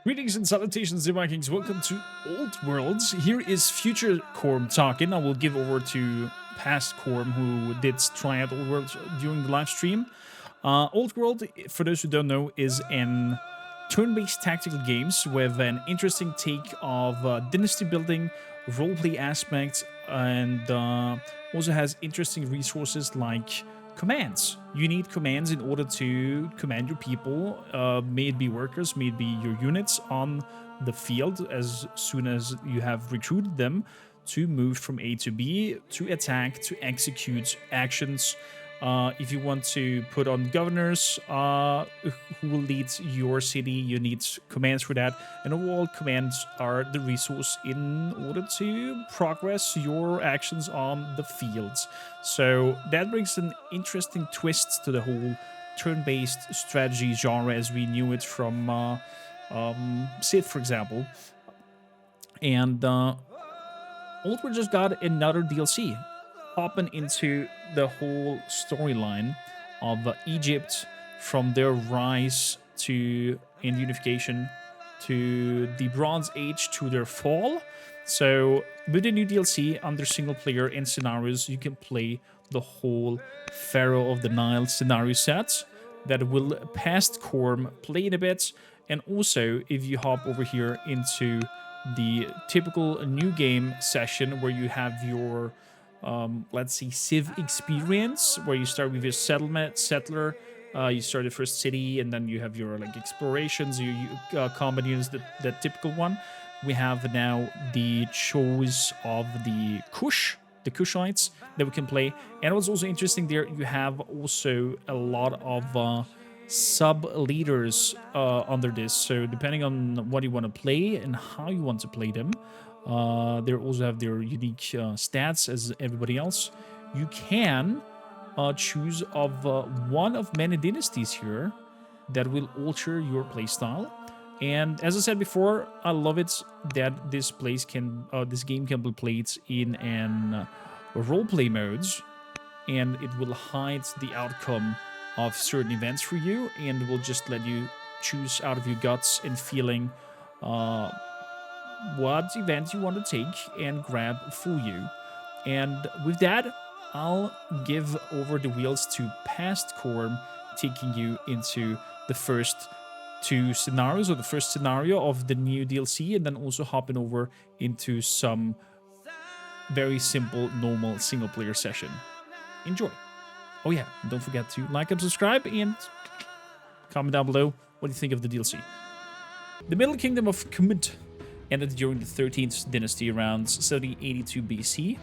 Greetings and salutations, the Vikings. Welcome to Old Worlds. Here is Future Corm talking. I will give over to Past Corm, who did try out Old Worlds during the live stream. Old World, for those who don't know, is an turn-based tactical games with an interesting take of dynasty building, roleplay aspects, and also has interesting resources like commands. You need commands in order to command your people, may it be workers, may it be your units on the field as soon as you have recruited them to move from A to B, to attack, to execute actions. If you want to put on governors who will lead your city, you need commands for that. And overall, commands are the resource in order to progress your actions on the fields. So that brings an interesting twist to the whole turn-based strategy genre as we knew it from Civ, for example. And Old World just got another DLC. Hopping into the whole storyline of Egypt from their rise to in unification to the Bronze Age to their fall. So with the new DLC under single player and scenarios, you can play the whole Pharaoh of the Nile scenario set that will past Corm play in a bit. And also if you hop over here into the typical new game session where you have your let's see, Civ experience, where you start with your settler, you start the first city, and then you have your like explorations, your combat units, that typical one. We have now the choice of the Kush, the Kushites that we can play. And what's also interesting there, you have also a lot of sub-leaders under this. So depending on what you want to play and how you want to play them, they also have their unique stats as everybody else. You can choose of one of many dynasties here that will alter your playstyle. And as I said before, I love it that this game can be played in an roleplay modes, and it will hide the outcome of certain events for you, and will just let you choose out of your guts and feeling what event you want to take and grab for you. And with that, I'll give over the wheels to Past Corm, taking you into the first two scenarios, or the first scenario of the new DLC, and then also hopping over into some very simple, normal single-player session. Enjoy. Oh yeah, don't forget to like and subscribe, and comment down below what you think of the DLC. The Middle Kingdom of Kumut ended during the 13th dynasty around 7082 BC.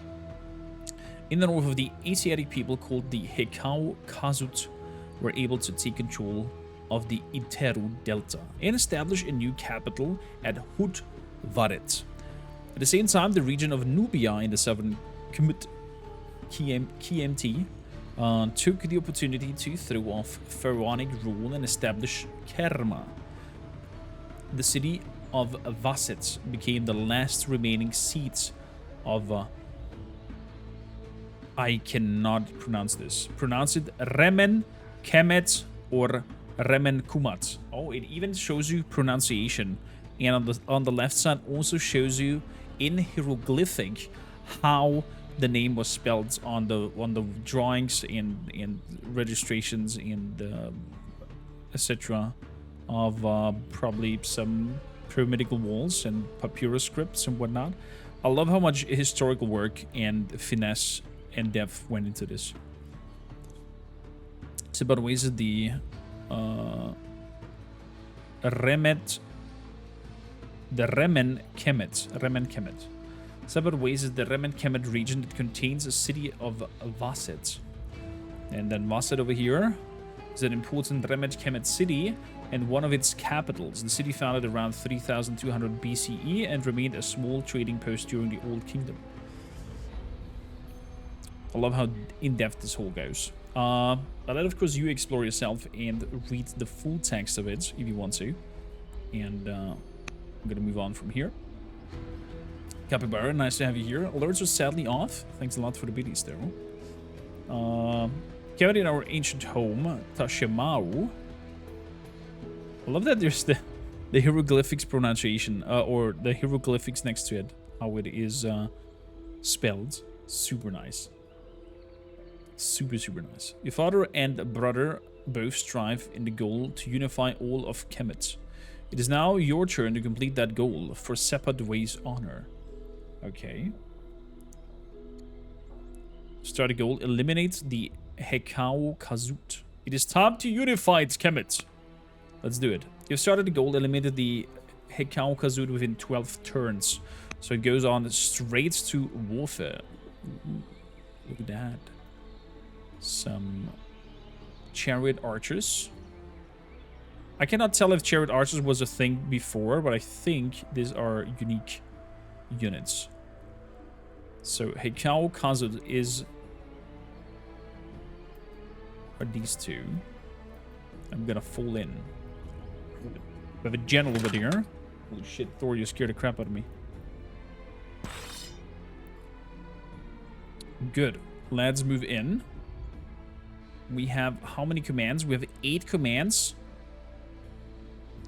In the north of the Asiatic people called the Hekau Khazut were able to take control of the Iteru Delta and establish a new capital at Hut Varet. At the same time, the region of Nubia in the southern Kumut KMT took the opportunity to throw off pharaonic rule and establish Kerma. The city of Vasset became the last remaining seat of I cannot pronounce this. Pronounce it Remen Kemet or Remen Kumat. Oh, it even shows you pronunciation, and on the left side also shows you in hieroglyphic how the name was spelled on the drawings and registrations and etc. of probably some pyramidical walls and papyrus scripts and whatnot. I love how much historical work and finesse and depth went into this. So, by the way, is the Remen Kemet. Several ways is the Remen Kemet region that contains a city of Vasset. And then Vasset over here is an important Remen Kemet city and one of its capitals. The city founded around 3200 BCE and remained a small trading post during the Old Kingdom. I love how in-depth this whole goes. I'll let, of course, you explore yourself and read the full text of it if you want to. And I'm going to move on from here. Capybara, nice to have you here. Alerts are sadly off. Thanks a lot for the biddies there. Gathered in our ancient home, Tashemau. I love that there's the hieroglyphics pronunciation, or the hieroglyphics next to it, how it is spelled. Super nice. Super, super nice. Your father and brother both strive in the goal to unify all of Kemet. It is now your turn to complete that goal for Sepa Dway's honor. Okay. Start a goal. Eliminate the Hekau Kazut. It is time to unify Kemet. Let's do it. You've started the goal. Eliminated the Hekau Kazut within 12 turns. So it goes on straight to warfare. Ooh, look at that. Some chariot archers. I cannot tell if chariot archers was a thing before, but I think these are unique units. So Hekau Kazut are these two. I'm gonna fall in. We have a general over here. Holy shit, Thor, you scared the crap out of me. Good. Let's move in. We have how many commands? We have 8 commands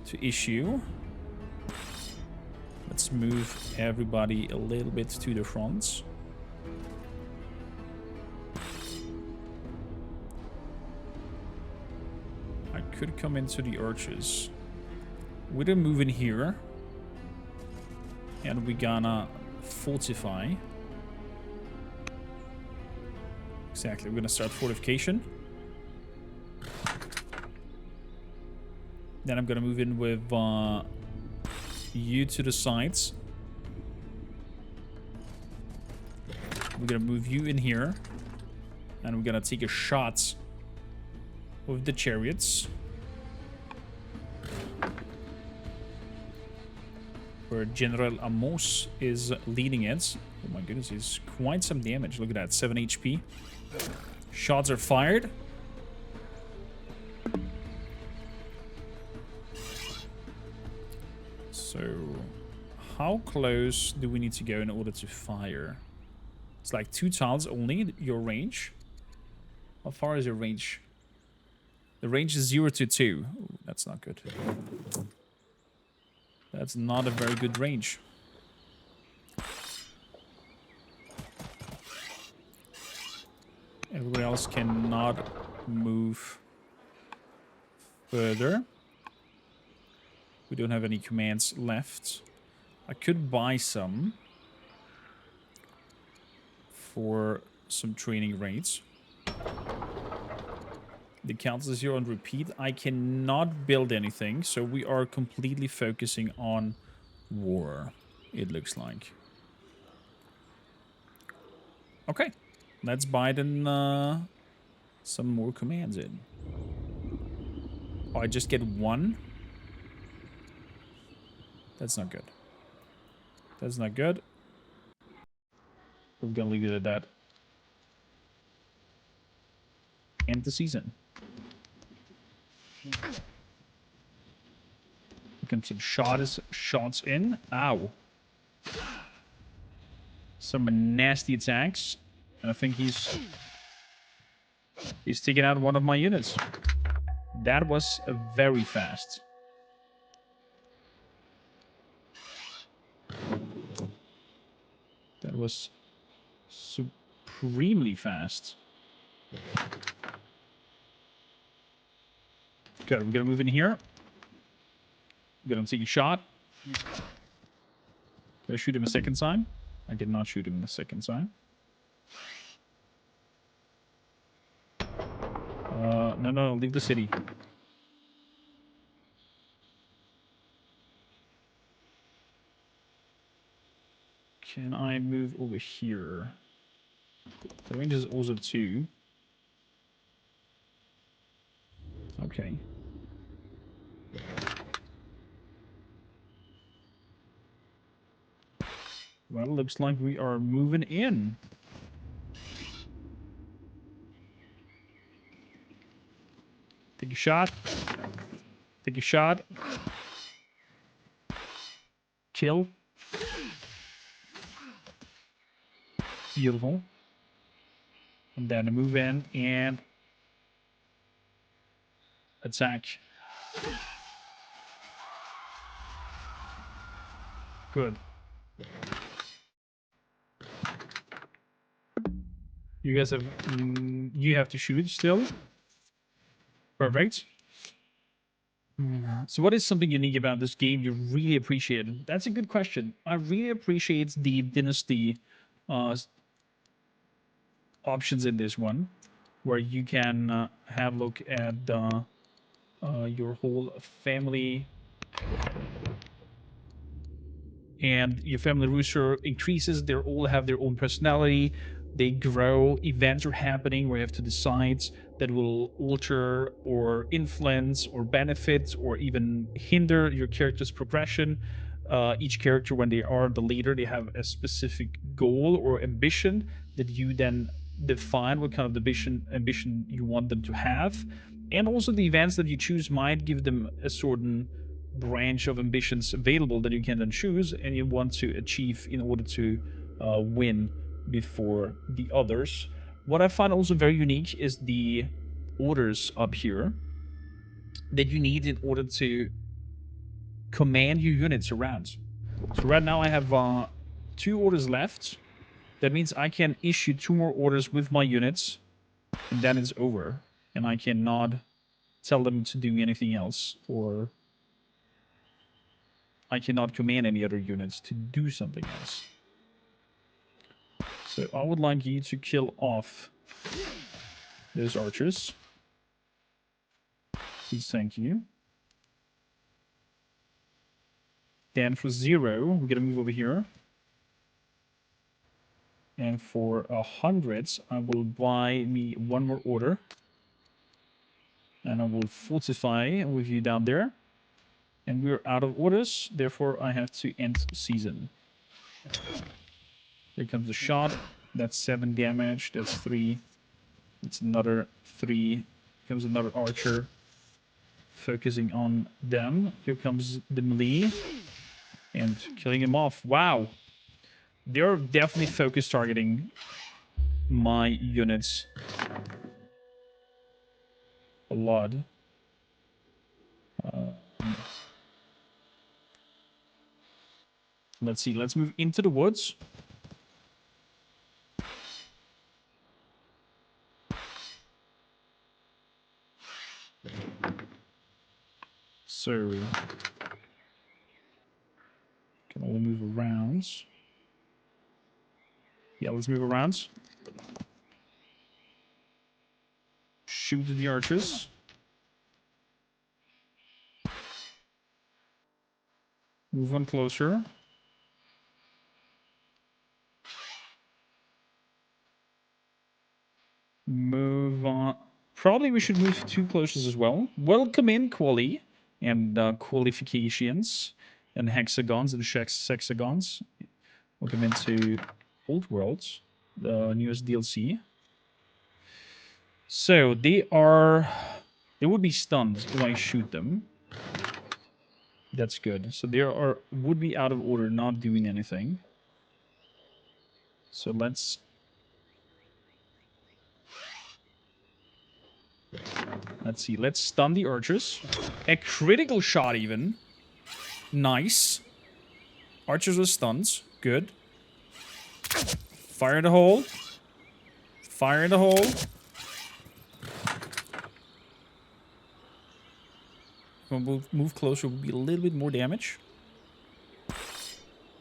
to issue. Let's move everybody a little bit to the front. I could come into the archers. We're gonna move in here. And we're gonna fortify. Exactly, we're gonna start fortification. Then I'm gonna move in with you to the sides. We're gonna move you in here. And we're gonna take a shot with the chariots. Where General Amos is leading it. Oh my goodness, he's quite some damage. Look at that, 7 HP. Shots are fired. So, how close do we need to go in order to fire? It's like 2 tiles only, your range. How far is your range? The range is 0 to 2. Ooh, that's not good. That's not a very good range. Everybody else cannot move further. We don't have any commands left. I could buy some for some training raids. The count is 0 on repeat. I cannot build anything, so we are completely focusing on war, it looks like. Okay, let's buy then some more commands in. Oh, I just get 1? That's not good. That's not good. We're gonna leave it at that. End the season. We can some shots in. Ow. Some nasty attacks. And I think he's taking out one of my units. That was very fast. That was supremely fast. Good, we're gonna move in here. We're gonna take a shot. Did I shoot him a second time? I did not shoot him the second time. No, leave the city. Can I move over here? The range is also 2. Okay. Well, looks like we are moving in. Take a shot. Take a shot. Kill. Beautiful. And then move in and attack. Good. You guys have... you have to shoot still. Perfect. So what is something unique about this game you really appreciate? That's a good question. I really appreciate the dynasty uh, options in this one, where you can have a look at your whole family, and your family rooster increases. They all have their own personality. They grow. Events are happening where you have to decide that will alter or influence or benefit or even hinder your character's progression. Each character, when they are the leader, they have a specific goal or ambition that you then define what kind of ambition you want them to have. And also the events that you choose might give them a certain branch of ambitions available that you can then choose and you want to achieve in order to win before the others. What I find also very unique is the orders up here that you need in order to command your units around. So right now I have 2 orders left. That means I can issue 2 more orders with my units, and then it's over. And I cannot tell them to do anything else, or I cannot command any other units to do something else. So I would like you to kill off those archers. Please, thank you. Then for 0, we're gonna move over here. And for 100, I will buy me 1 more order. And I will fortify with you down there. And we're out of orders, therefore I have to end season. Here comes the shot. That's 7 damage. That's 3. It's another 3. Here comes another archer. Focusing on them. Here comes the melee. And killing him off. Wow. They're definitely focus targeting my units a lot. Let's see. Let's move into the woods. So can only move around. Yeah, let's move around. Shoot the archers. Move on closer. Move on. Probably we should move 2 closures as well. Welcome in, quali. And qualifications. And hexagons and hexagons. Welcome into Old Worlds, the newest DLC. So they would be stunned if I shoot them. That's good. So they would be out of order, not doing anything. So let's see. Let's stun the archers. A critical shot even. Nice. Archers were stunned. Good. Fire in the hole. Fire in the hole. We'll move closer, will be a little bit more damage.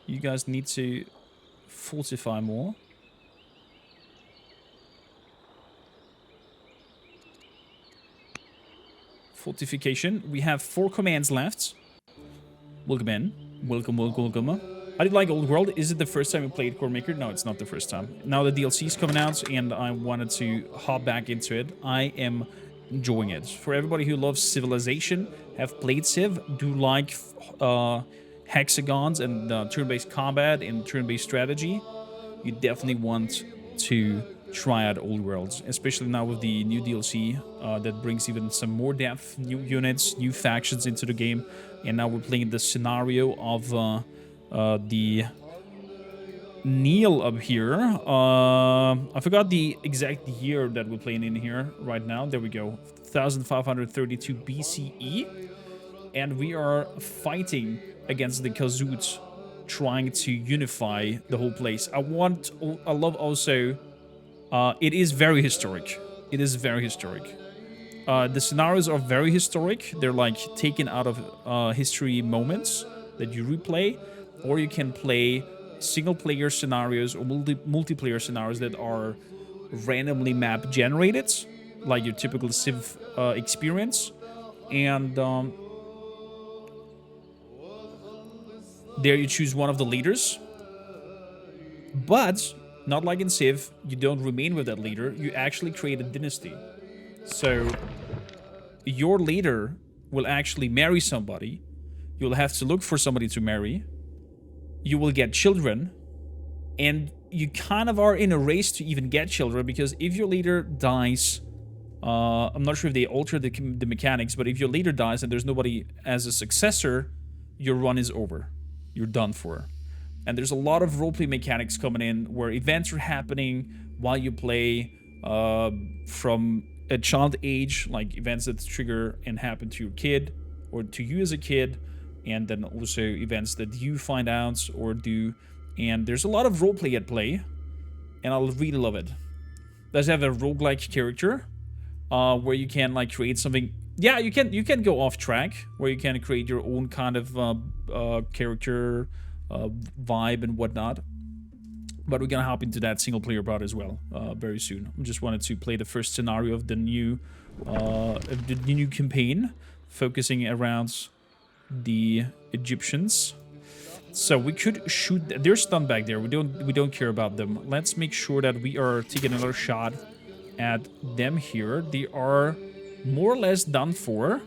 You guys need to fortify more. Fortification. We have 4 commands left. Welcome in. Welcome, welcome, welcome. I did like Old World. Is it the first time we played Core Maker? No, it's not the first time. Now the DLC is coming out and I wanted to hop back into it. I am enjoying it. For everybody who loves Civilization, have played Civ, do like hexagons and turn-based combat and turn-based strategy, you definitely want to try out Old Worlds, especially now with the new DLC that brings even some more depth, new units, new factions into the game. And now we're playing the scenario of the Nile up here. I forgot the exact year that we're playing in here right now. There we go. 1532 BCE. And we are fighting against the Khazoots trying to unify the whole place. I love also, it is very historic. It is very historic. The scenarios are very historic. They're like taken out of history moments that you replay, or you can play single-player scenarios or multiplayer scenarios that are randomly map generated, like your typical Civ experience. And there you choose one of the leaders. But, not like in Civ, you don't remain with that leader. You actually create a dynasty. So, your leader will actually marry somebody. You'll have to look for somebody to marry. You will get children. And you kind of are in a race to even get children, because if your leader dies... I'm not sure if they alter the mechanics, but if your leader dies and there's nobody as a successor, your run is over. You're done for. And there's a lot of roleplay mechanics coming in where events are happening while you play, from a child age, like events that trigger and happen to your kid or to you as a kid, and then also events that you find out or do. And there's a lot of roleplay at play, and I really love it. Does have a roguelike character, where you can like create something. Yeah, you can go off track, where you can create your own kind of character vibe and whatnot. But we're gonna hop into that single player part as well very soon. I just wanted to play the first scenario of the new campaign, focusing around the Egyptians. So we could shoot. They're stunned back there. We don't care about them. Let's make sure that we are taking another shot at them here. They are more or less done for.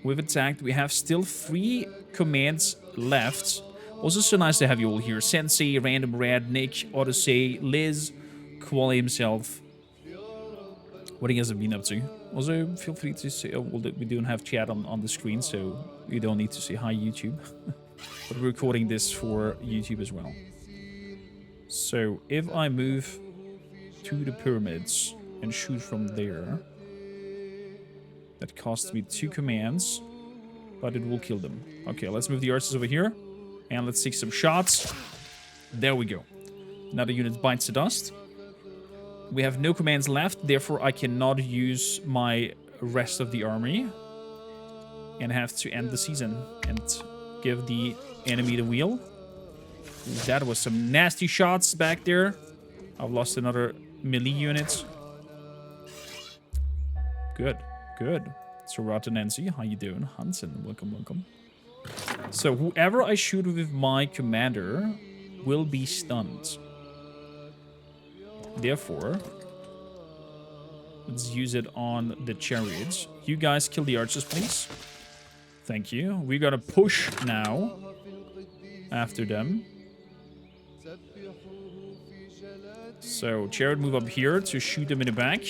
We've attacked. We have still 3 commands left. Also so nice to have you all here. Sensei, Random Red, Nick, Odyssey, Liz, Quali himself. What you guys have been up to. Also, feel free to say, well, we don't have chat on the screen, so you don't need to say hi, YouTube. But we're recording this for YouTube as well. So, if I move to the pyramids and shoot from there, that costs me 2 commands, but it will kill them. Okay, let's move the archers over here, and let's take some shots. There we go. Another unit bites the dust. We have no commands left, therefore I cannot use my rest of the army, and have to end the season and give the enemy the wheel. That was some nasty shots back there. I've lost another melee unit. Good, good. So Rata Nancy, how you doing? Hansen, welcome, welcome. So whoever I shoot with my commander will be stunned. Therefore, let's use it on the chariots. You guys kill the archers, please. Thank you. We gotta push now after them. So, chariot move up here to shoot them in the back.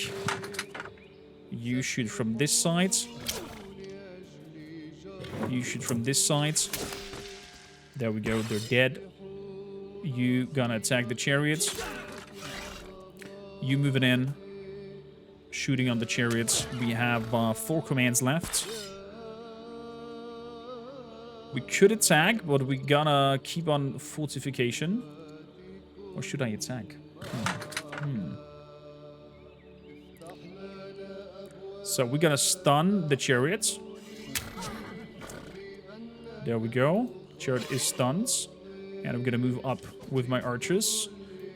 You shoot from this side. You shoot from this side. There we go, they're dead. You gonna attack the chariots. You moving in. Shooting on the chariots. We have 4 commands left. We could attack, but we gonna keep on fortification. Or should I attack? So we're gonna stun the chariots. There we go. Chariot is stunned. And I'm gonna move up with my archers.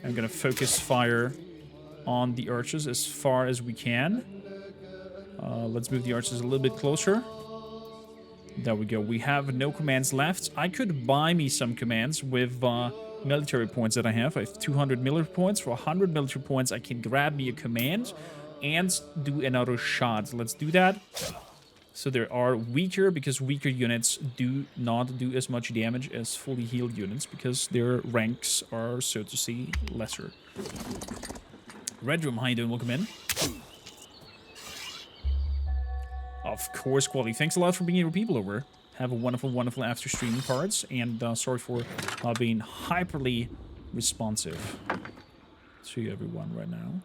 I'm gonna focus fire on the archers as far as we can. Let's move the archers a little bit closer. There we go. We have no commands left. I could buy me some commands with military points that I have. I have 200 military points. For 100 military points, I can grab me a command and do another shot. Let's do that. So they are weaker, because weaker units do not do as much damage as fully healed units, because their ranks are, so to say, lesser. Red Room, how you doing? Welcome in. Of course, Quali. Thanks a lot for bringing your people over. Have a wonderful, wonderful after streaming parts, and sorry for being hyperly responsive to everyone right now.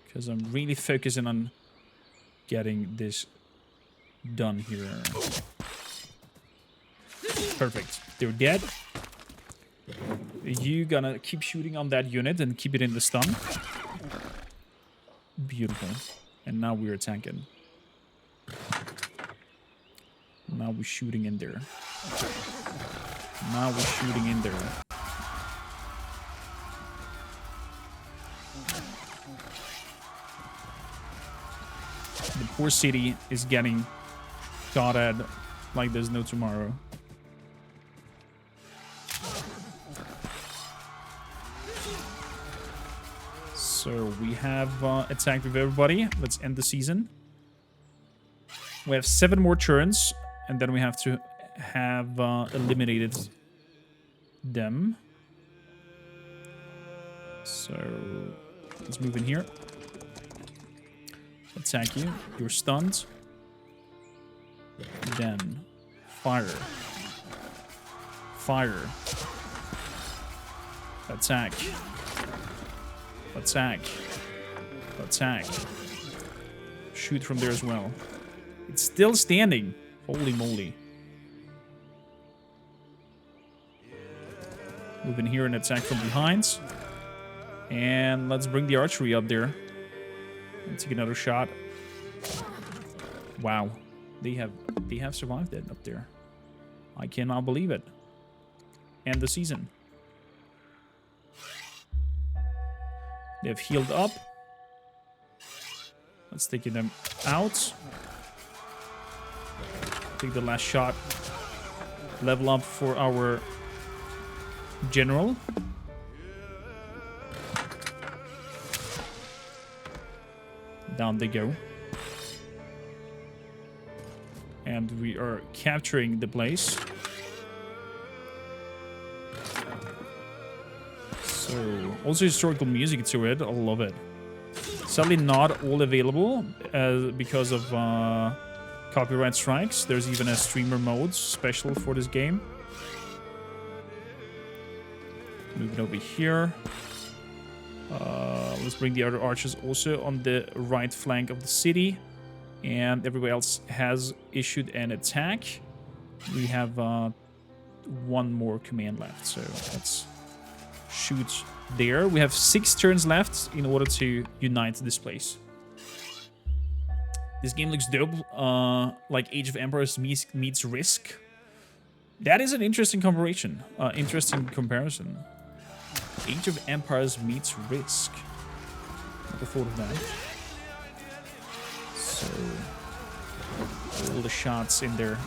Because I'm really focusing on getting this done here. Perfect. They're dead. You gonna keep shooting on that unit and keep it in the stun. Beautiful. And now we're attacking. Now we're shooting in there. Now we're shooting in there. The poor city is getting shot at like there's no tomorrow. So we have attacked with everybody. Let's end the season. We have 7 more turns, and then we have to have eliminated them. So let's move in here. Attack you. You're stunned. Then fire. Fire. Attack. Attack. Attack. Shoot from there as well. It's still standing. Holy moly. Move in here and attack from behind. And let's bring the archery up there. And take another shot. Wow. They have survived it up there. I cannot believe it. End the season. They have healed up. Let's take them out. Take the last shot. Level up for our general. Down they go. And we are capturing the place. So, also historical music to it. I love it. Sadly not all available because of copyright strikes. There's even a streamer mode special for this game. Moving over here. Let's bring the other archers also on the right flank of the city. And everybody else has issued an attack. We have 1 more command left. So let's shoot there. We have 6 turns left in order to unite this place. This game looks dope. Like Age of Empires meets Risk. That is an interesting comparison. Age of Empires meets Risk. Never thought of that. So, all the shots in there.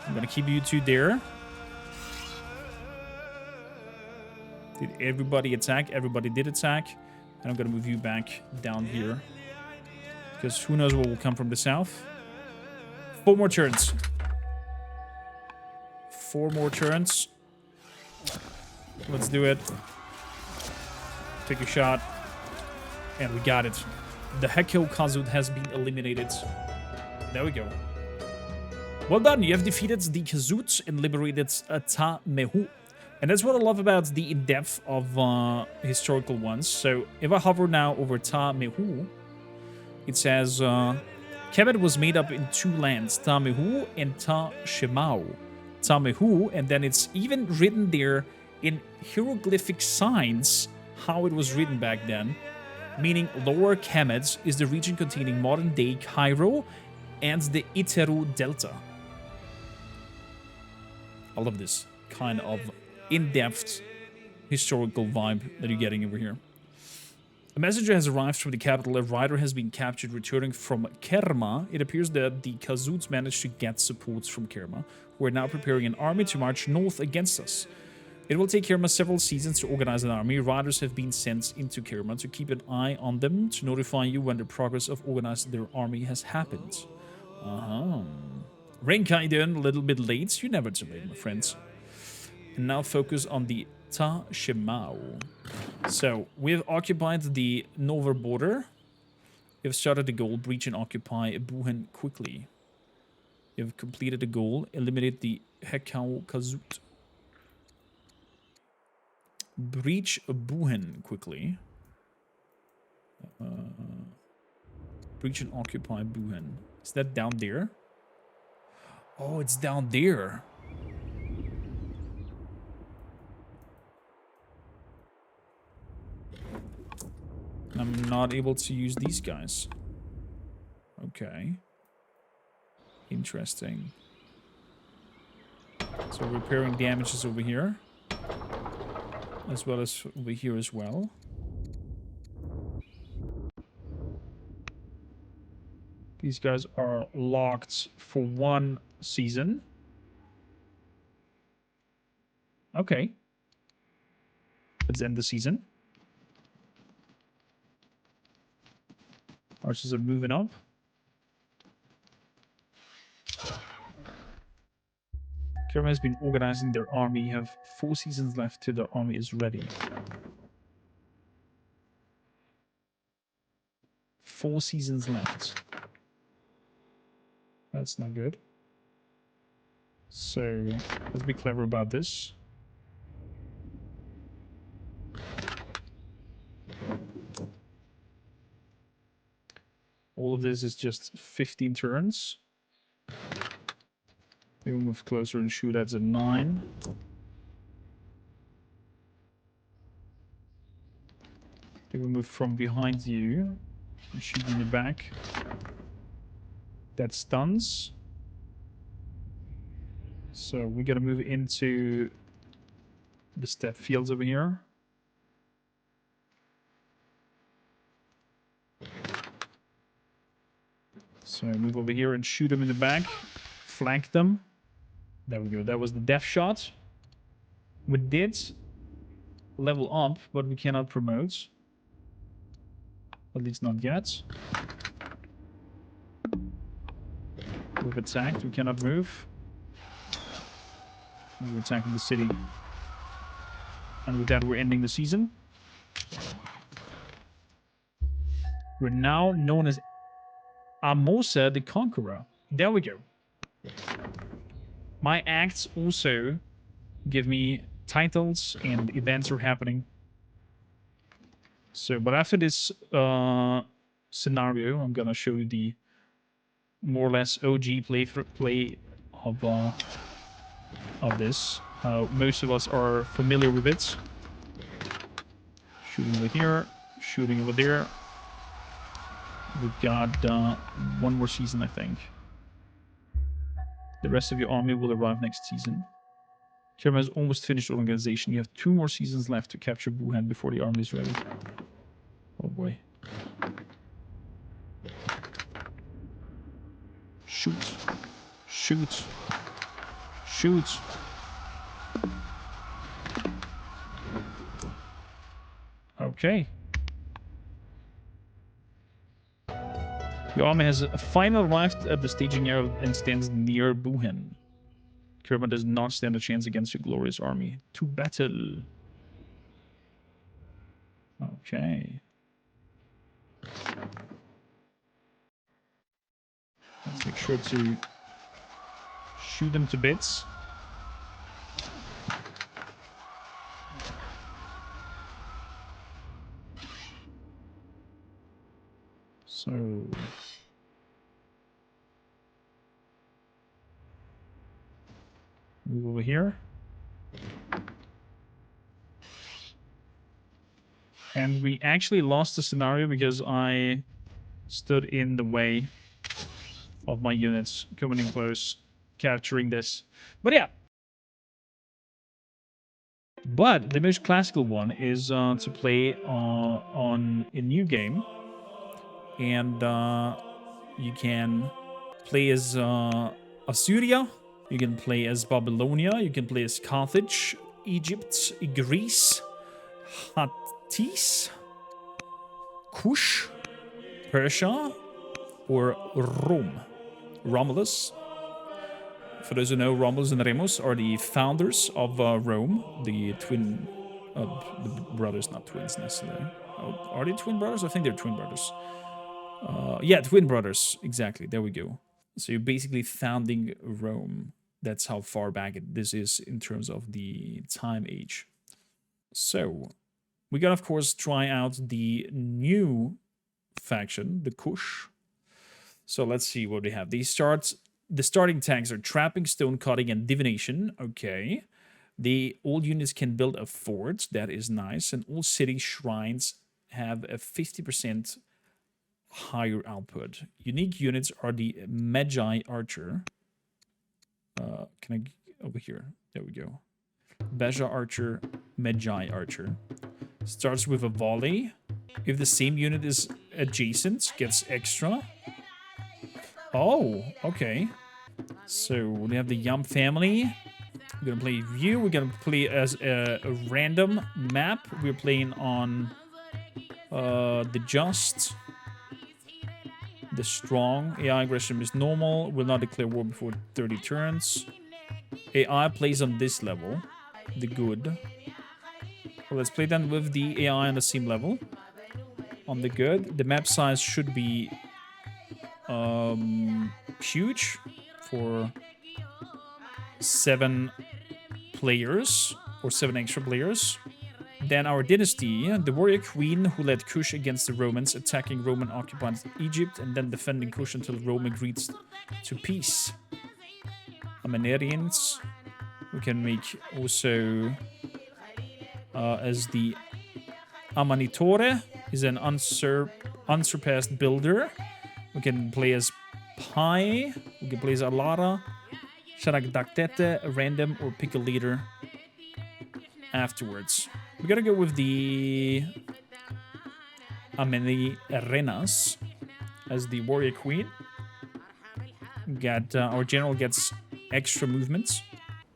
I'm gonna keep you 2 there. Did everybody attack? Everybody did attack. And I'm gonna move you back down here. Because who knows what will come from the south. 4 more turns. 4 more turns. Let's do it. Take a shot. And we got it. The Hekko Khazud has been eliminated. There we go. Well done. You have defeated the Khazud and liberated Ta Mehu. And that's what I love about the in-depth of historical ones. So if I hover now over Ta Mehu, it says Kemet was made up in 2 lands, Ta Mehu and Ta Shemau. Ta Mehu, and then it's even written there in hieroglyphic signs how it was written back then, meaning Lower Kemet is the region containing modern-day Cairo and the Iteru Delta. I love this kind of in-depth historical vibe that you're getting over here. A messenger has arrived from the capital. A rider has been captured returning from Kerma. It appears that the Khazuds managed to get support from Kerma, who are now preparing an army to march north against us. It will take Kerma several seasons to organize an army. Riders have been sent into Kerma to keep an eye on them, to notify you when the progress of organizing their army has happened. Renkaiden, a little bit late. You're never too late, my friends. And now focus on the Ta Shemau. So, we've occupied the Nover border. We've started the goal, breach and occupy Buhen quickly. You've completed the goal, eliminate the Hekau Khazud. Breach Buhen quickly. Breach and occupy Buhan. Is that down there? Oh, it's down there. I'm not able to use these guys. Okay. Interesting. So repairing damages over here. As well as over here as well. These guys are locked for 1 season. Okay. Let's end the season. Archers are moving up. Kerma has been organizing their army. Have 4 seasons left till their army is ready. 4 seasons left. That's not good. So, let's be clever about this. All of this is just 15 turns. We will move closer and shoot at a 9. They will move from behind you and shoot in the back. That stuns. So we gotta move into the step fields over here. So move over here and shoot them in the back. Flank them. There we go. That was the death shot. We did level up, but we cannot promote. At least not yet. We've attacked. We cannot move. We're attacking the city. And with that, we're ending the season. We're now known as Amosa the Conqueror. There we go. My acts also give me titles and events are happening. So, but after this scenario, I'm gonna show you the more or less OG play of this. Most of us are familiar with it. Shooting over here, shooting over there. We've got 1 more season, I think. The rest of your army will arrive next season. Kerma has almost finished organization. You have 2 more seasons left to capture Wuhan before the army is ready. Oh boy. Shoot. Shoot. Shoot. Okay. Your army has finally arrived at the staging area and stands near Buhan. Kerma does not stand a chance against your glorious army. To battle. Okay. Let's make sure to shoot them to bits. So... move over here. And we actually lost the scenario because I stood in the way of my units coming in close, capturing this. But yeah. But the most classical one is to play on a new game. And you can play as Assyria. You can play as Babylonia. You can play as Carthage, Egypt, Greece, Hattis, Kush, Persia, or Rome. Romulus. For those who know, Romulus and Remus are the founders of Rome, the twin... the brothers, not twins necessarily. Oh, are they twin brothers? I think they're twin brothers. Yeah, twin brothers. Exactly. There we go. So you're basically founding Rome. That's how far back this is in terms of the time age. So we gotta, of course, try out the new faction, the Kush. So let's see what we have. The starting tags are trapping, stone cutting, and divination. Okay. All units can build a fort. That is nice. And all city shrines have a 50% higher output. Unique units are the Magi Archer. Can I over here? There we go. Beja Archer, Magi Archer. Starts with a volley. If the same unit is adjacent, gets extra. Oh, okay. So we have the Yum family. We're gonna play view. We're gonna play as a random map. We're playing on the just. The strong. AI aggression is normal. Will not declare war before 30 turns. AI plays on this level. The good. Well, let's play then with the AI on the same level. On the good. The map size should be huge for 7 players or 7 extra players. Then our dynasty, the warrior queen who led Kush against the Romans, attacking Roman occupied Egypt and then defending Kush until Rome agreed to peace. Amenerians, we can make also as the Amanitore, is an unsurpassed builder. We can play as Pi, we can play as Alara, Sharagdaktete, a random, or pick a leader afterwards. We gotta go with the Ameni Arenas as the warrior queen. Got our general gets extra movements.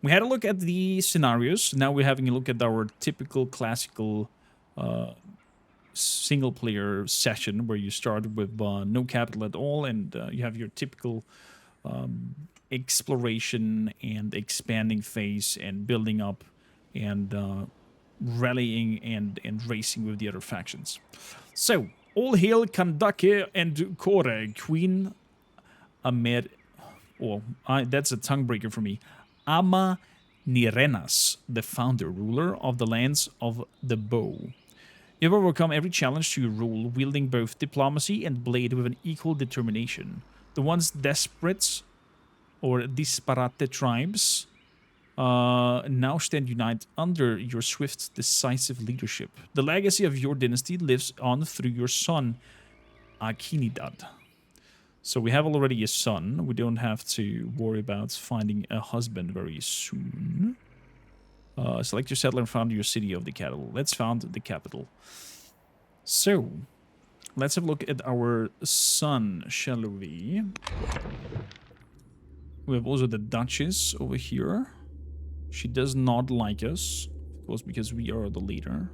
We had a look at the scenarios. Now we're having a look at our typical classical single player session where you start with no capital at all and you have your typical exploration and expanding phase and building up and rallying and racing with the other factions. So, all hail Kandake and Kore, Queen Amer... Oh, that's a tongue breaker for me. Ama Nirenas, the founder, ruler of the lands of the bow. You have overcome every challenge to your rule, wielding both diplomacy and blade with an equal determination. The once desperate or disparate tribes now stand united under your swift, decisive leadership. The legacy of your dynasty lives on through your son, Akinidad. So we have already a son. We don't have to worry about finding a husband very soon. Select your settler and found your city of the capital. Let's found the capital. So, let's have a look at our son, shall we? We have also the Duchess over here. She does not like us, of course, because we are the leader.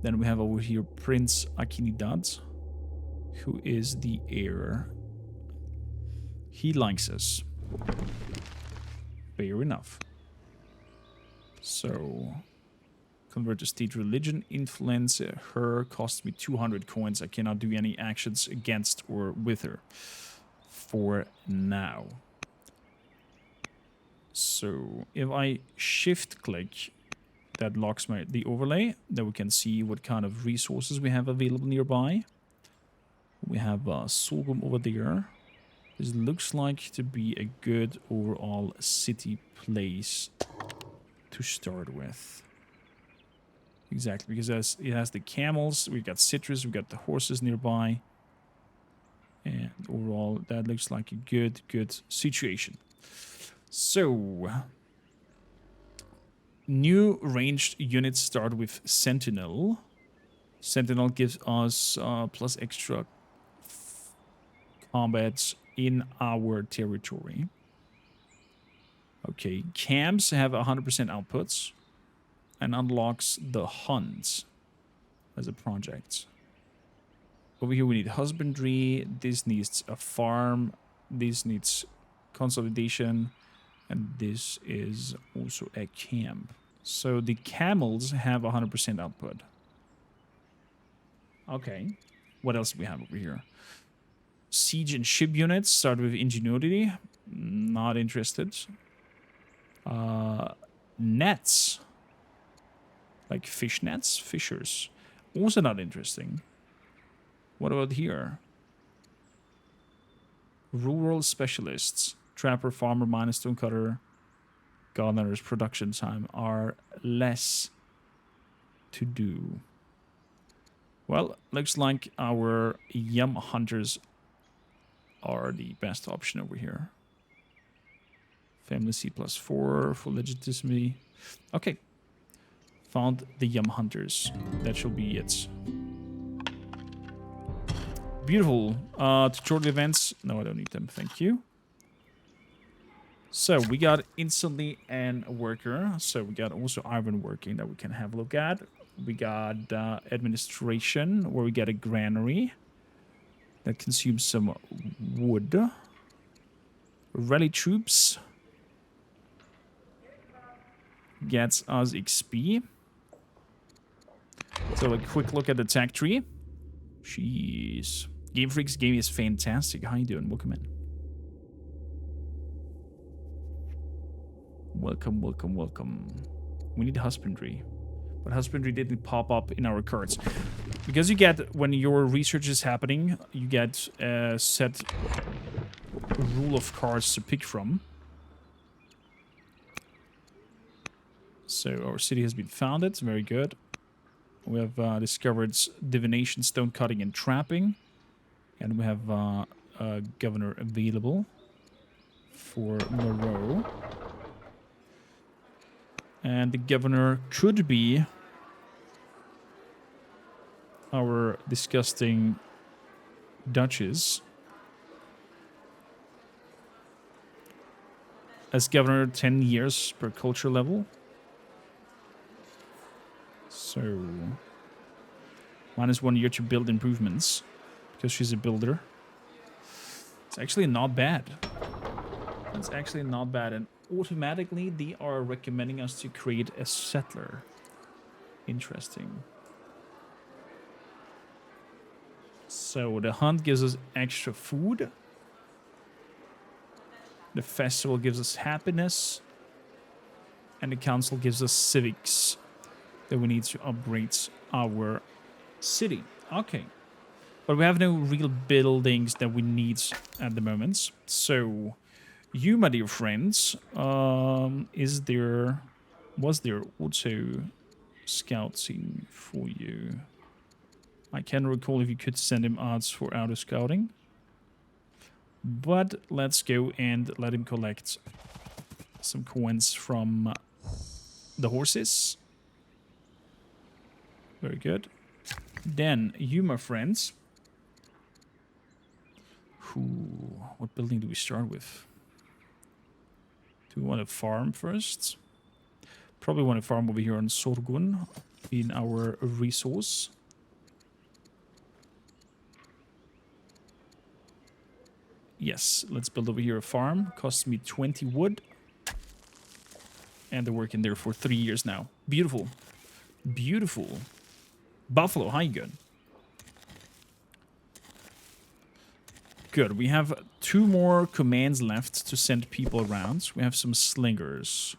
Then we have over here Prince Akinidad, who is the heir. He likes us. Fair enough. So, convert to state religion, influence her, costs me 200 coins. I cannot do any actions against or with her for now. So, if I shift click, that locks the overlay. Then we can see what kind of resources we have available nearby. We have sorghum over there. This looks like to be a good overall city place to start with. Exactly, because it has the camels, we've got citrus, we've got the horses nearby. And overall, that looks like a good situation. So, new ranged units start with Sentinel. Sentinel gives us plus extra combats in our territory. Okay, camps have 100% outputs and unlocks the hunts as a project. Over here we need husbandry, this needs a farm, this needs consolidation, and this is also a camp. So the camels have 100% output. Okay, what else do we have over here? Siege and ship units start with ingenuity. Not interested. Nets. Like fish nets, fishers. Also not interesting. What about here? Rural specialists. Trapper, farmer, miner, stonecutter, gardener's production time are less to do. Well, looks like our yum hunters are the best option over here. Family C +4 for legitimacy. Okay. Found the yum hunters. That shall be it. Beautiful. Tutorial events. No, I don't need them. Thank you. So we got instantly an worker. So we got also iron working that we can have a look at. We got administration, where we get a granary that consumes some wood. Rally troops gets us XP. So a quick look at the tech tree. Jeez. Game Freak's game is fantastic. How you doing? Welcome in. Welcome, welcome, welcome. We need husbandry. But husbandry didn't pop up in our cards. Because you get, when your research is happening, you get a set rule of cards to pick from. So our city has been founded. Very good. We have discovered divination, stone cutting, and trapping. And we have a governor available for Moreau. And the governor could be our disgusting duchess. As governor, 10 years per culture level. So, -1 year to build improvements, because she's a builder. It's actually not bad. That's actually not bad. And automatically, they are recommending us to create a settler. Interesting. So, the hunt gives us extra food. The festival gives us happiness. And the council gives us civics that we need to upgrade our city. Okay. But we have no real buildings that we need at the moment. So, you, my dear friends, was there auto scouting for you? I can't recall if you could send him ads for auto scouting. But let's go and let him collect some coins from the horses. Very good. Then, you, my friends. What building do we start with? Do we want to farm first? Probably want to farm over here on Sorgun in our resource. Yes, let's build over here a farm. Costs me 20 wood. And they're working there for 3 years now. Beautiful. Beautiful. Buffalo, how you good? Good. We have 2 more commands left to send people around. We have some slingers.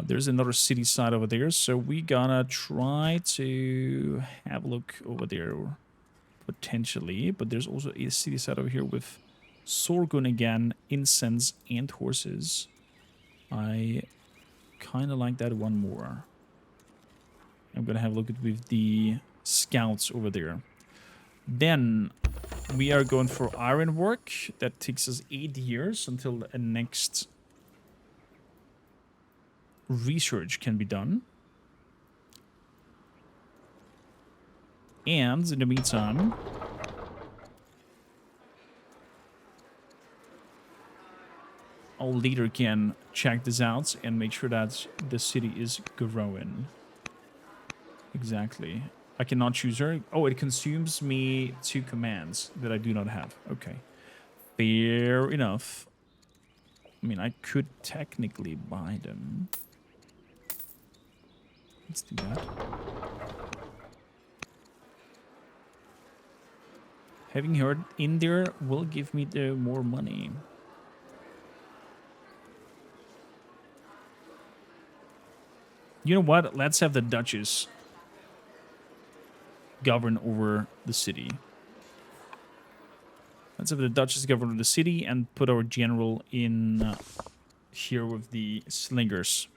There's another city side over there, so we gonna try to have a look over there potentially. But there's also a city side over here with Sorgun again, incense, and horses. I kind of like that one more. I'm gonna have a look at with the scouts over there. Then we are going for iron work. That takes us 8 years until the next research can be done. And in the meantime, our leader can check this out and make sure that the city is growing. Exactly. I cannot choose her. Oh, it consumes me 2 commands that I do not have. Okay. Fair enough. I mean, I could technically buy them. Let's do that. Having her in there will give me the more money. You know what? Let's have the Duchess govern over the city. Let's have the Duchess govern the city and put our general in here with the slingers.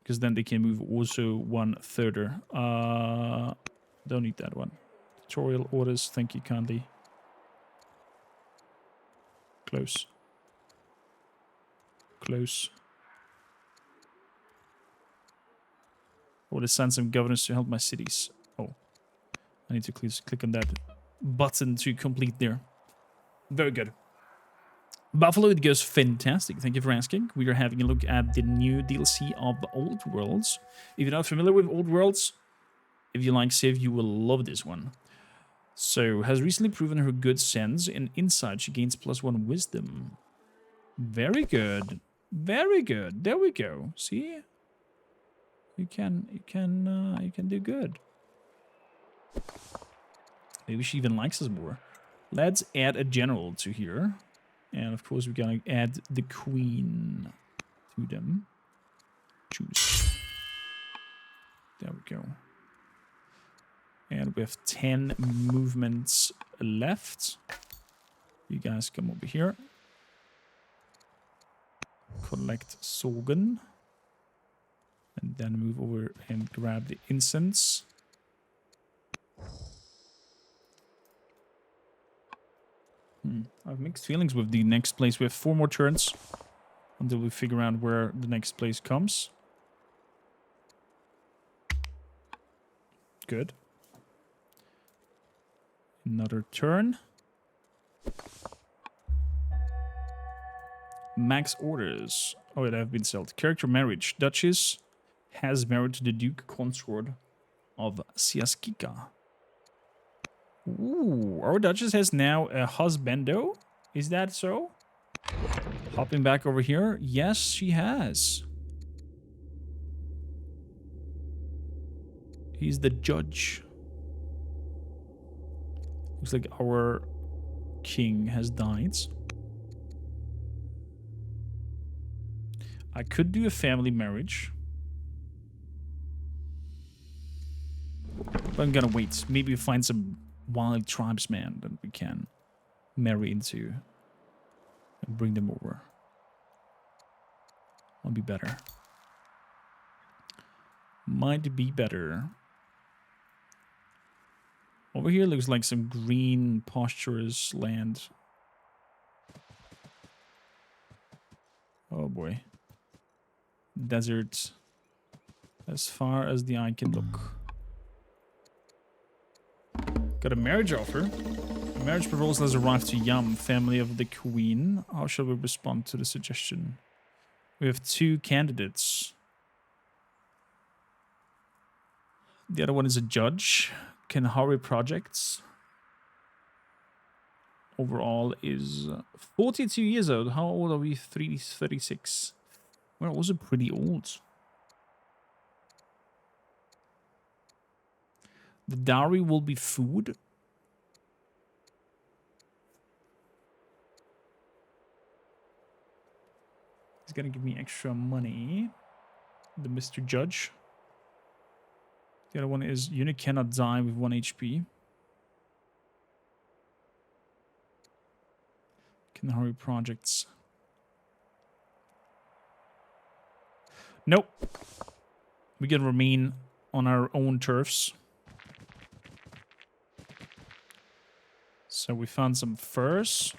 Because then they can move also one further. Don't need that one. Tutorial orders, thank you kindly. Close. Close. I would assign some governors to help my cities. Oh. I need to click on that button to complete there. Very good. Buffalo, it goes fantastic. Thank you for asking. We are having a look at the new DLC of Old Worlds. If you're not familiar with Old Worlds, if you like Civ, you will love this one. So, has recently proven her good sense and insight. She gains +1 wisdom. Very good. Very good. There we go. See? You can do good. Maybe she even likes us more. Let's add a general to here. And of course, we're gonna add the queen to them. Choose. There we go. And we have 10 movements left. You guys come over here. Collect Sorgen. And then move over and grab the incense. I have mixed feelings with the next place. We have 4 more turns until we figure out where the next place comes. Good. Another turn. Max orders. Oh, it have been sold. Character marriage. Duchess has married the Duke Consort of Siaskika. Ooh, our Duchess has now a husbando. Is that so? Hopping back over here. Yes, she has. He's the judge. Looks like our king has died. I could do a family marriage. But I'm gonna wait. Maybe find some wild tribesmen that we can marry into and bring them over. Might be better. Might be better. Over here looks like some green pasturous land. Oh boy. Desert as far as the eye can look. Got a marriage offer. A marriage proposal has arrived to Yam, family of the queen. How shall we respond to the suggestion? We have 2 candidates. The other one is a judge. Kanhari Projects. Overall is 42 years old. How old are we? 36. We're also pretty old. The dowry will be food. He's gonna give me extra money. The Mr. Judge. The other one is unit cannot die with 1 HP. Kanhari Projects. Nope. We can remain on our own turfs. So we found some furs.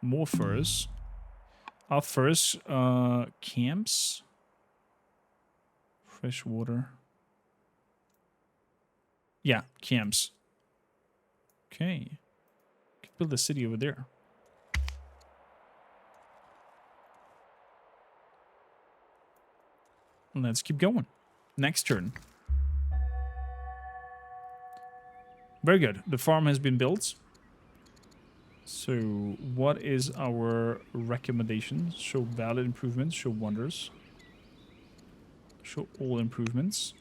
More furs. Our furs camps. Fresh water. Yeah, camps. Okay. Could build a city over there. Let's keep going. Next turn. Very good. The farm has been built. So, what is our recommendation? Show valid improvements. Show wonders. Show all improvements.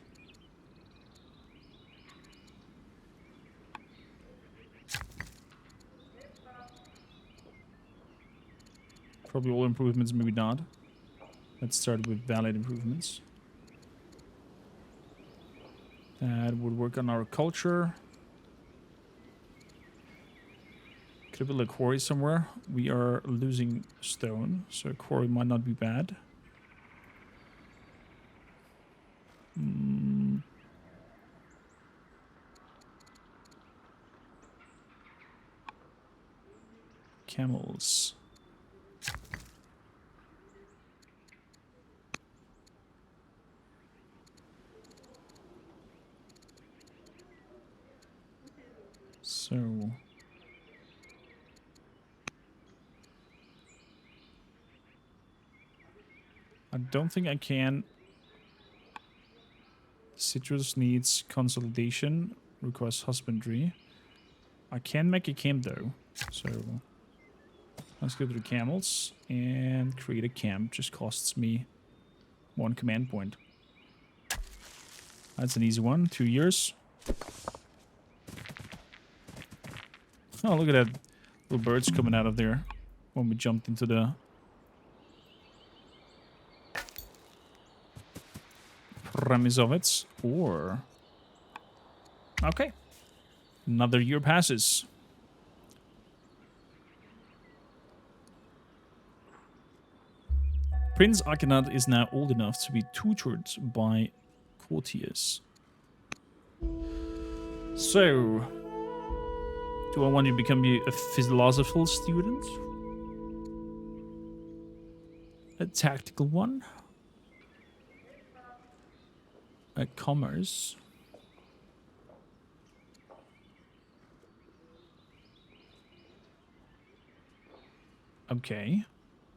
Probably all improvements, maybe not. Let's start with valid improvements. That would work on our culture. Could build a quarry somewhere. We are losing stone, so a quarry might not be bad. Camels. So I don't think I can. Citrus needs consolidation, requires husbandry. I can make a camp though, so let's go to the camels and create a camp. Just costs me 1 command point. That's an easy one. 2 years. Oh, look at that little birds coming out of there when we jumped into the premise of it. Or okay, another year passes. Prince Akhenaten is now old enough to be tutored by courtiers. So, do I want to become a philosophical student? A tactical one? A commerce? Okay.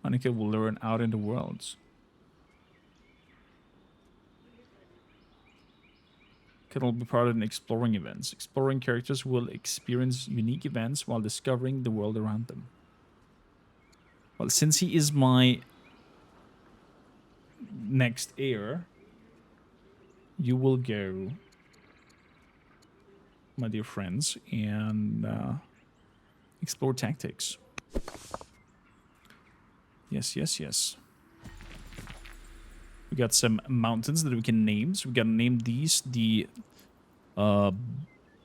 Annika will learn out in the world. Can all be part of exploring events. Exploring characters will experience unique events while discovering the world around them. Well, since he is my next heir, you will go, my dear friends, and explore tactics. Yes, yes, yes. We got some mountains that we can name. So we gotta name these the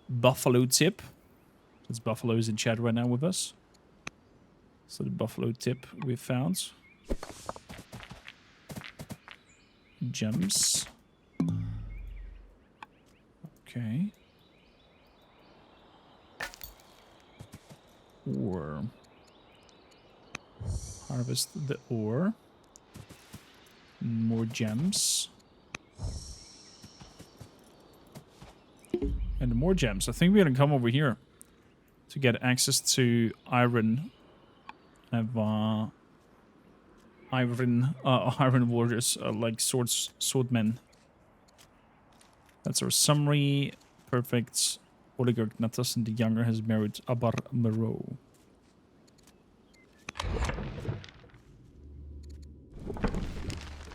Buffalo Tip. There's buffaloes in chat right now with us. So the Buffalo Tip we found. Gems. Okay. Ore. Harvest the ore. More gems. And more gems. I think we're gonna come over here to get access to iron. Have iron warriors, like swordmen. That's our summary. Perfect. Oligarch Natasan the Younger has married Abar Mero.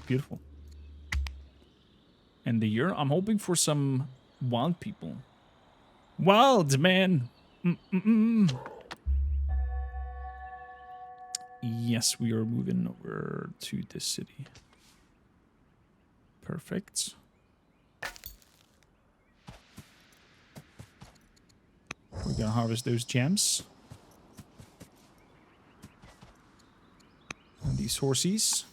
Beautiful. And the year, I'm hoping for some wild people. Wild, man! Yes, we are moving over to this city. Perfect. We're gonna harvest those gems. And these horsies.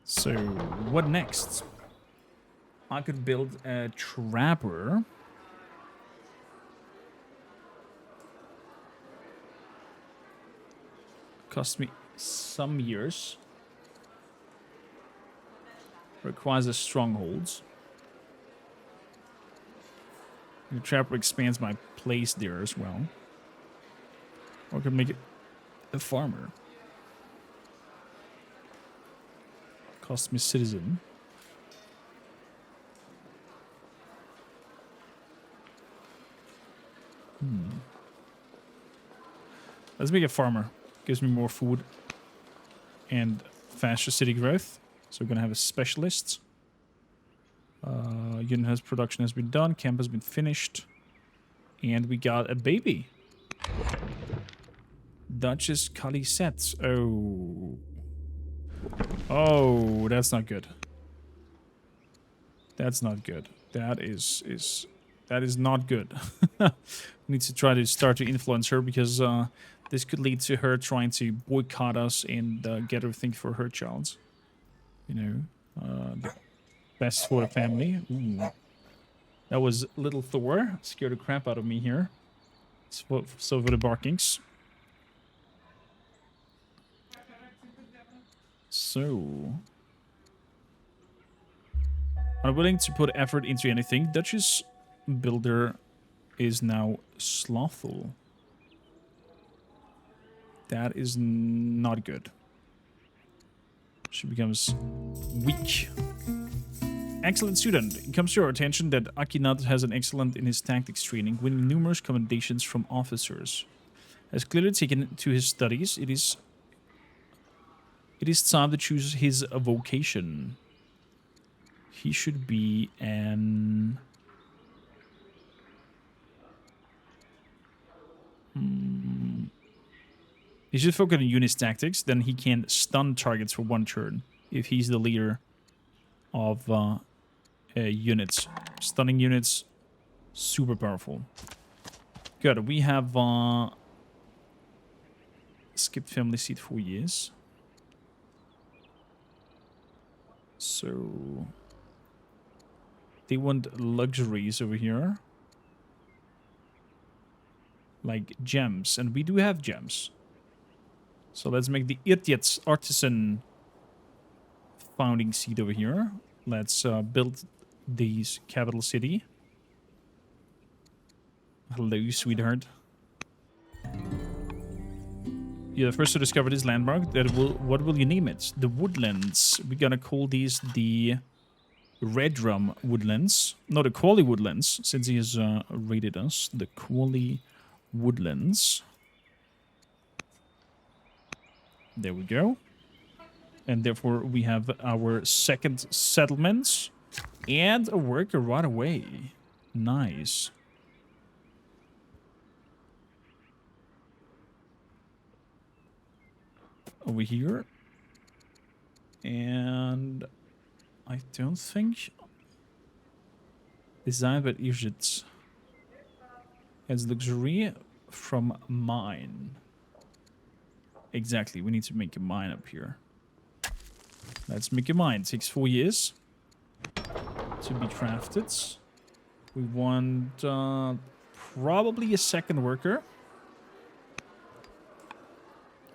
So, what next? I could build a trapper. Cost me some years. Requires a stronghold. The trapper expands my place there as well. Or I could make it a farmer. Cost me citizen. Let's make a farmer. Gives me more food and faster city growth. So we're gonna have a specialist. Unit production has been done. Camp has been finished. And we got a baby. Duchess Kali Sets. Oh. Oh, that's not good. That's not good. That is That is not good. Need to try to start to influence her because this could lead to her trying to boycott us and get everything for her child. You know, the best for the family. Ooh. That was little Thor. Scared the crap out of me here. So for the barkings. So, unwilling to put effort into anything, Duchess Builder is now slothful. That is not good. She becomes weak. Excellent student. It comes to our attention that Akinat has an excellent in his tactics training, winning numerous commendations from officers. Has clearly taken to his studies. It is time to choose his vocation. He should be an... He should focus on unit tactics, then he can stun targets for 1 turn if he's the leader of units. Stunning units, super powerful. Good, we have skipped family seat 4 years. So they want luxuries over here. Like gems, and we do have gems. So let's make the Idiot's Artisan founding seat over here. Let's build this capital city. Hello, sweetheart. You're the first to discover this landmark. What will you name it? The Woodlands. We're gonna call these the Redrum Woodlands. No, the Quali Woodlands, since he has rated us. The Quali Woodlands. There we go. And therefore we have our second settlement and a worker right away. Nice. Over here. And I don't think designed by Egypt. As luxury from mine. Exactly, we need to make a mine up here. Let's make a mine. It takes 4 years to be crafted. We want probably a second worker.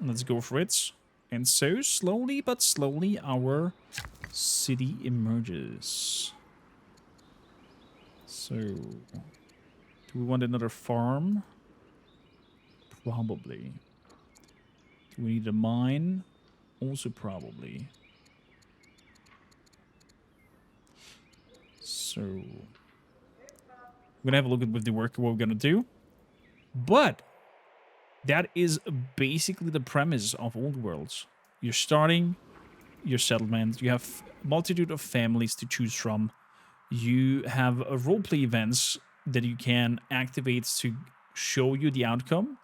Let's go for it. And so, slowly but slowly, our city emerges. So, do we want another farm? Probably. Do we need a mine? Also probably. So, we're gonna have a look at with the work what we're gonna do. But that is basically the premise of Old Worlds. You're starting your settlement. You have a multitude of families to choose from. You have roleplay events that you can activate to show you the outcome.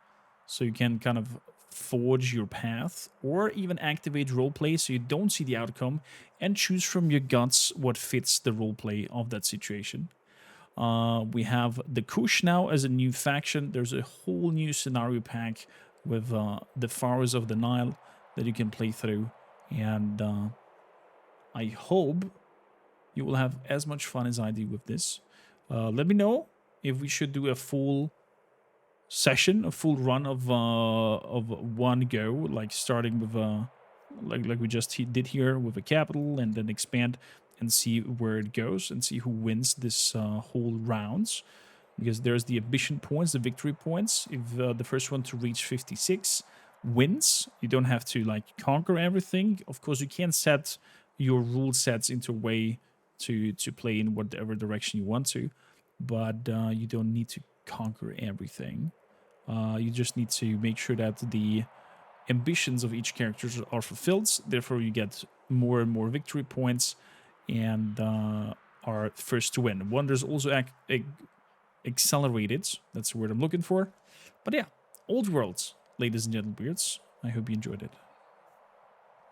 So you can kind of forge your path, or even activate roleplay so you don't see the outcome and choose from your guts what fits the roleplay of that situation. We have the Kush now as a new faction. There's a whole new scenario pack with the Pharaohs of the Nile that you can play through, and I hope you will have as much fun as I do with this. Let me know if we should do a full session, a full run of one go, like starting with like we just did here with a capital, and then expand and see where it goes and see who wins this whole rounds, because there's the ambition points, the victory points. If the first one to reach 56 wins, you don't have to like conquer everything. Of course, you can set your rule sets into a way to play in whatever direction you want to, but you don't need to conquer everything. You just need to make sure that the ambitions of each character are fulfilled. Therefore, you get more and more victory points and are first to win. Wonders also accelerated. That's the word I'm looking for. But yeah, Old World, ladies and gentlemen, I hope you enjoyed it.